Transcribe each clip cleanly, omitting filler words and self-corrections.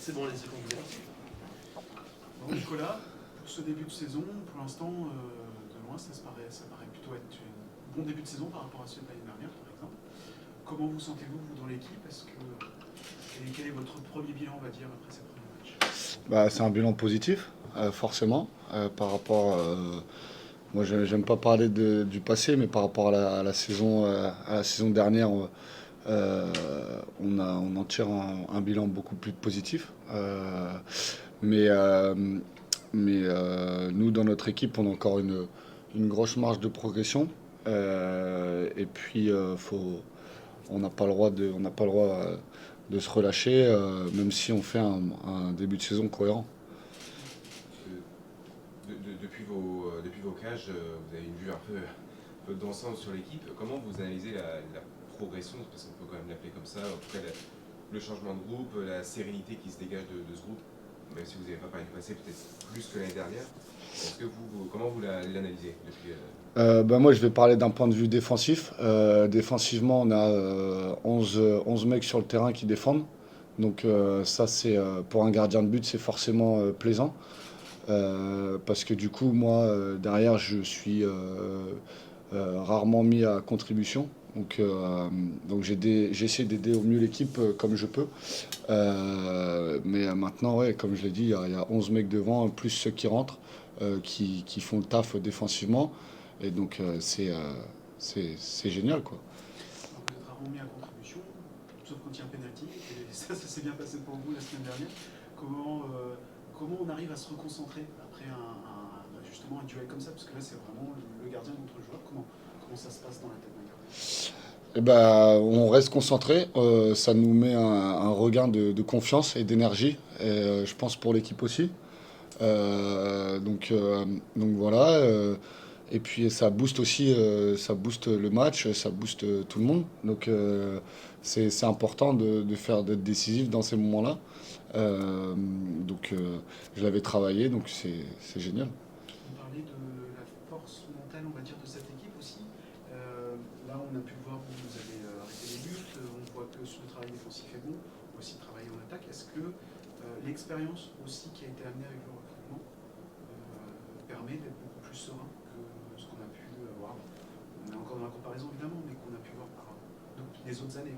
C'est bon, allez-y, quand vous voulez. Bon, Nicolas, pour ce début de saison, pour l'instant, de loin, ça paraît plutôt être un bon début de saison par rapport à celui de l'année dernière, par exemple. Comment vous sentez-vous, vous, dans l'équipe? Et quel est votre premier bilan, on va dire, après ces premiers matchs? C'est un bilan positif, forcément, par rapport. Moi, j'aime pas parler du passé, mais par rapport à à la saison dernière, on en tire un bilan beaucoup plus positif. Mais, euh, nous, dans notre équipe, on a encore une grosse marge de progression. Et puis, on n'a pas le droit de se relâcher, même si on fait un début de saison cohérent. Depuis vos cages, vous avez une vue un peu d'ensemble sur l'équipe. Comment vous analysez la progression, parce qu'on peut quand même l'appeler comme ça, en tout cas le changement de groupe, la sérénité qui se dégage de ce groupe, même si vous n'avez pas parlé du passé, peut-être plus que l'année dernière. Comment vous l'analysez depuis Moi, je vais parler d'un point de vue défensif. Défensivement, on a 11 mecs sur le terrain qui défendent. Donc ça, c'est pour un gardien de but, c'est forcément plaisant. Parce que du coup, moi, derrière, je suis rarement mis à contribution. Donc j'essaie d'aider au mieux l'équipe comme je peux. Mais maintenant, ouais, comme je l'ai dit, il y a 11 mecs devant, plus ceux qui rentrent, qui font le taf défensivement. Et donc c'est génial, quoi. Alors, vous êtes rarement mis à contribution, sauf quand il y a un penalty, et ça s'est bien passé pour vous la semaine dernière. Comment on arrive à se reconcentrer après justement un duel comme ça? Parce que là, c'est vraiment le gardien contre le joueur. Comment ça se passe dans la tête d'un gardien? On reste concentré, ça nous met un regain de confiance et d'énergie, et je pense pour l'équipe aussi. Donc voilà, et puis ça booste le match, ça booste tout le monde. Donc c'est important d'être décisif dans ces moments-là. Je l'avais travaillé, donc c'est génial. On parlait de la force mentale, on va dire, de cette équipe aussi. Là, on a pu voir, vous avez arrêté les buts, on voit que le travail défensif est bon, on va aussi travailler en attaque. Est-ce que l'expérience aussi qui a été amenée avec le recrutement permet d'être beaucoup plus serein que ce qu'on a pu voir? On est encore dans la comparaison évidemment, mais qu'on a pu voir depuis les autres années.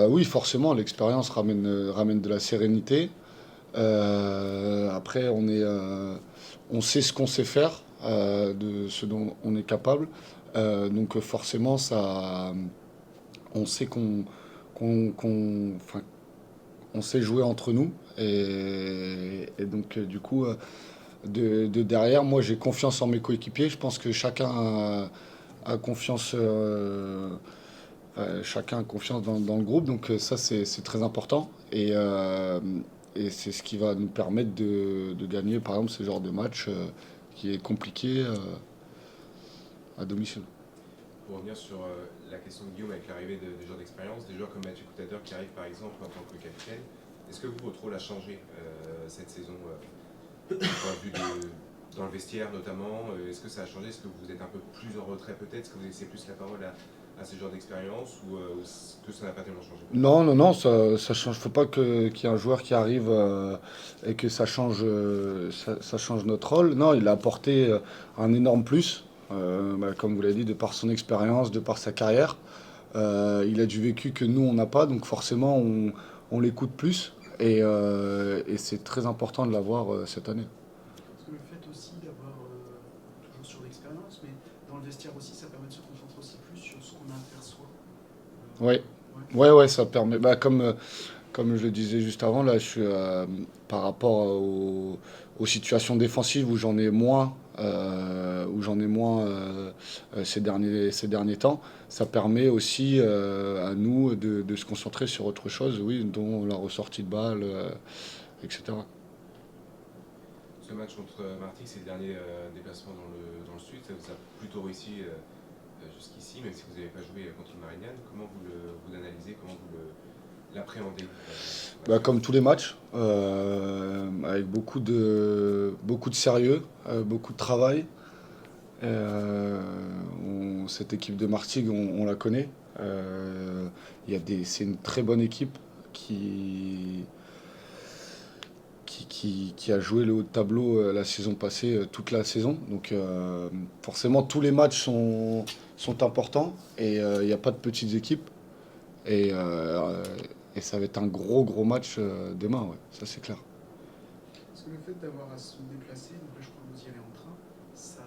Oui, forcément, l'expérience ramène de la sérénité. Après, on sait ce qu'on sait faire, de ce dont on est capable. Donc forcément, on sait enfin, on sait jouer entre nous. Et donc, du coup, de derrière, moi, j'ai confiance en mes coéquipiers. Je pense que a confiance. Chacun a confiance dans le groupe, donc ça c'est très important et c'est ce qui va nous permettre de gagner par exemple ce genre de match qui est compliqué à domicile. Pour revenir sur la question de Guillaume avec l'arrivée des joueurs d'expérience, des joueurs comme Mathieu Coutadeur qui arrive par exemple en tant que capitaine, est-ce que votre rôle a changé cette saison du point de vue dans le vestiaire notamment? Est-ce que ça a changé? Est-ce que vous êtes un peu plus en retrait peut-être? Est-ce que vous laissez plus la parole à ces genres d'expérience ou que ça n'a pas tellement changé? Non, ça change. Faut pas qu'il y ait un joueur qui arrive et que ça change notre rôle. Non, il a apporté un énorme plus, comme vous l'avez dit, de par son expérience, de par sa carrière. Il a du vécu que nous, on n'a pas, donc forcément, on l'écoute plus. Et c'est très important de l'avoir cette année. Parce que le fait aussi d'avoir, toujours sur l'expérience, mais dans le vestiaire aussi, ça permet de se concentrer aussi plus sur ce qu'on a à faire soi. Oui, Ouais. ouais, ça permet. Comme je le disais juste avant, là, je suis par rapport aux situations défensives où j'en ai moins ces derniers temps, ça permet aussi à nous de se concentrer sur autre chose, oui, dont la ressortie de balle, etc. Ce match contre Martigues, c'est le dernier déplacement dans le sud, ça vous a plutôt réussi jusqu'ici, même si vous n'avez pas joué contre le Marignane. Comment vous l'analysez, comment vous l'appréhendez Comme tous les matchs, avec beaucoup de sérieux, beaucoup de travail. Cette équipe de Martigues, on la connaît. C'est une très bonne équipe qui, qui a joué le haut de tableau la saison passée, toute la saison. Donc forcément, tous les matchs sont importants et il n'y a pas de petites équipes. Et, euh, et ça va être un gros match demain, ouais, ça c'est clair. Est-ce que le fait d'avoir à se déplacer, donc là je crois que vous y allez en train, ça,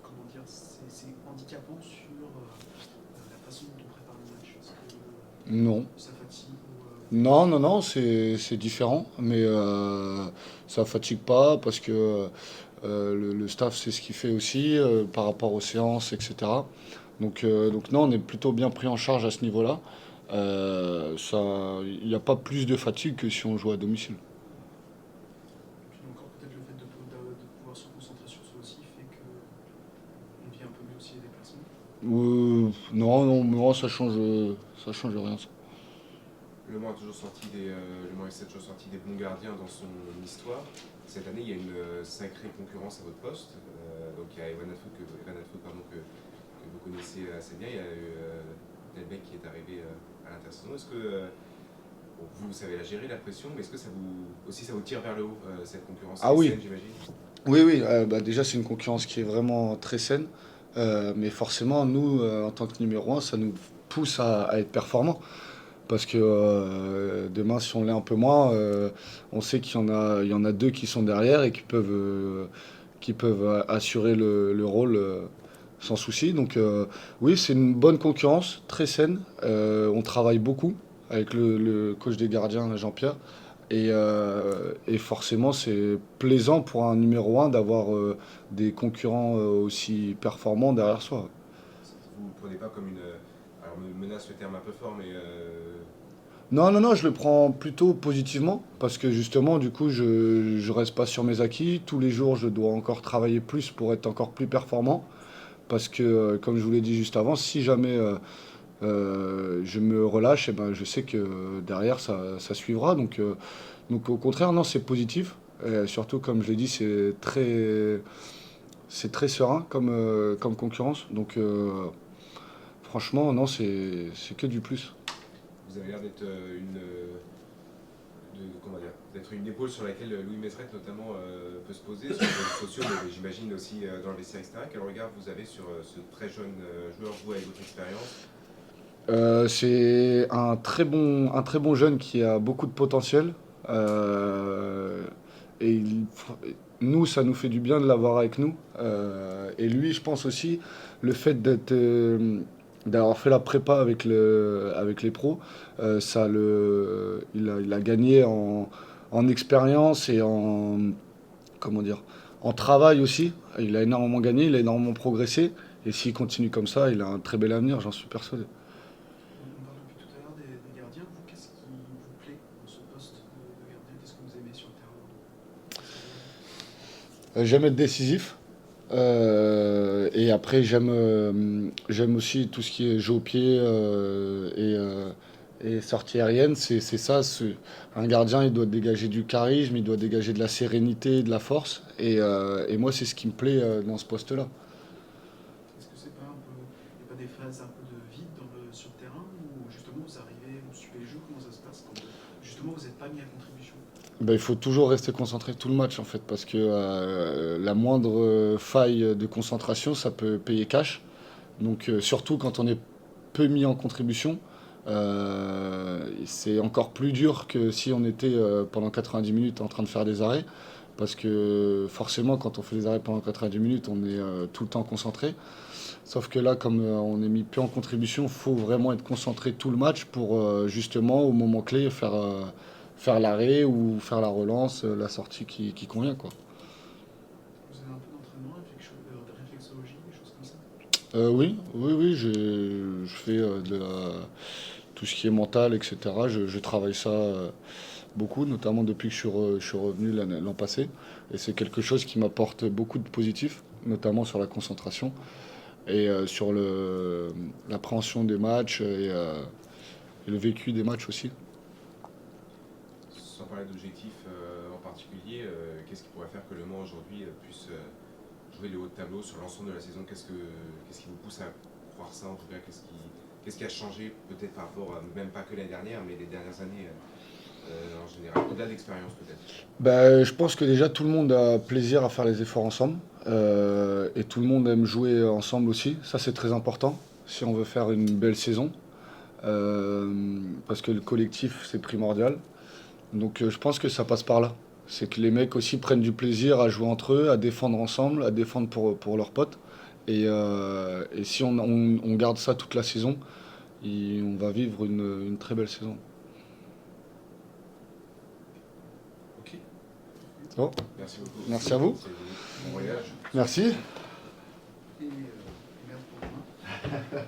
comment dire, c'est handicapant sur la façon dont on prépare le match? Est-ce que Non. ça fatigue Non, c'est différent, mais ça fatigue pas parce que le staff sait ce qu'il fait aussi par rapport aux séances, etc. Donc non, on est plutôt bien pris en charge à ce niveau-là. Il n'y a pas plus de fatigue que si on joue à domicile. Puis encore peut-être le fait de pouvoir se concentrer sur ça aussi fait qu'on vit un peu mieux aussi les déplacements. Non, ça change rien. Ça. Le Mans a toujours sorti le Mans FC a toujours sorti des bons gardiens dans son histoire. Cette année, il y a une sacrée concurrence à votre poste. Donc il y a Evan Atfoot que vous connaissez assez bien. Il y a eu Delbecq qui est arrivé à l'intersaison. Est-ce que bon, vous savez la gérer, la pression, mais est-ce que ça vous tire vers le haut, cette concurrence Ah oui. saine, j'imagine? Oui, déjà c'est une concurrence qui est vraiment très saine. Mais forcément, nous, en tant que numéro un, ça nous pousse à être performants. Parce que demain, si on l'est un peu moins, on sait il y en a deux qui sont derrière et qui peuvent assurer le rôle sans souci. Donc oui, c'est une bonne concurrence, très saine. On travaille beaucoup avec le coach des gardiens, Jean-Pierre. Et forcément, c'est plaisant pour un numéro un d'avoir des concurrents aussi performants derrière soi. Vous ne le prenez pas comme une. Alors, menace, le terme un peu fort, mais. Non, je le prends plutôt positivement parce que justement, du coup, je reste pas sur mes acquis. Tous les jours, je dois encore travailler plus pour être encore plus performant. Parce que, comme je vous l'ai dit juste avant, si jamais je me relâche, eh ben, je sais que derrière, ça suivra. Donc au contraire, non, c'est positif. Et surtout, comme je l'ai dit, c'est très serein comme concurrence. Donc franchement, non, c'est que du plus. Vous avez l'air d'être comment dire, d'être une épaule sur laquelle Louis Mézret notamment peut se poser sur les réseaux sociaux, mais j'imagine aussi dans le vestiaire, etc. Quel regard vous avez sur ce très jeune joueur, vous avec votre expérience? C'est un très bon jeune qui a beaucoup de potentiel. Euh, et nous, ça nous fait du bien de l'avoir avec nous. Et lui, je pense aussi, le fait d'avoir fait la prépa avec les pros, il a gagné en expérience et comment dire, en travail aussi. Il a énormément gagné, il a énormément progressé. Et s'il continue comme ça, il a un très bel avenir, j'en suis persuadé. On parle depuis tout à l'heure des gardiens. Vous, qu'est-ce qui vous plaît dans ce poste de gardien? Qu'est-ce que vous aimez sur le terrain? J'aime être décisif. Et après, j'aime aussi tout ce qui est jeu au pied et sortie aérienne. C'est ça. Un gardien, il doit dégager du charisme, il doit dégager de la sérénité, de la force. Et moi, c'est ce qui me plaît dans ce poste-là. Est-ce que c'est pas un peu, il n'y a pas des phases un peu de vide sur le terrain où justement vous arrivez, vous suivez le jeu, comment ça se passe quand justement vous n'êtes pas mis à contribution? Ben, il faut toujours rester concentré tout le match en fait, parce que la moindre faille de concentration, ça peut payer cash. Donc surtout quand on est peu mis en contribution, c'est encore plus dur que si on était pendant 90 minutes en train de faire des arrêts. Parce que forcément, quand on fait des arrêts pendant 90 minutes, on est tout le temps concentré. Sauf que là, comme on est mis peu en contribution, il faut vraiment être concentré tout le match pour justement, au moment clé, faire l'arrêt ou faire la relance, la sortie qui convient, quoi. Vous avez un peu d'entraînement, de réflexologie, des choses comme ça? Oui, je fais tout ce qui est mental, etc. Je travaille ça beaucoup, notamment depuis que je suis revenu l'an passé. Et c'est quelque chose qui m'apporte beaucoup de positif, notamment sur la concentration et sur l'appréhension des matchs et le vécu des matchs aussi. Sans parler d'objectifs en particulier, qu'est-ce qui pourrait faire que Le Mans aujourd'hui puisse jouer le haut de tableau sur l'ensemble de la saison? Qu'est-ce qui vous pousse à croire ça en tout cas? Qu'est-ce qui a changé peut-être par rapport à, même pas que l'année dernière, mais les dernières années en général, au-delà de l'expérience peut-être? Je pense que déjà tout le monde a plaisir à faire les efforts ensemble et tout le monde aime jouer ensemble aussi. Ça c'est très important si on veut faire une belle saison parce que le collectif c'est primordial. Donc je pense que ça passe par là. C'est que les mecs aussi prennent du plaisir à jouer entre eux, à défendre ensemble, à défendre pour leurs potes. Et si on garde ça toute la saison, on va vivre une très belle saison. Ok. Bon, Merci beaucoup. merci à vous. Bon voyage. Merci. Et merde pour demain.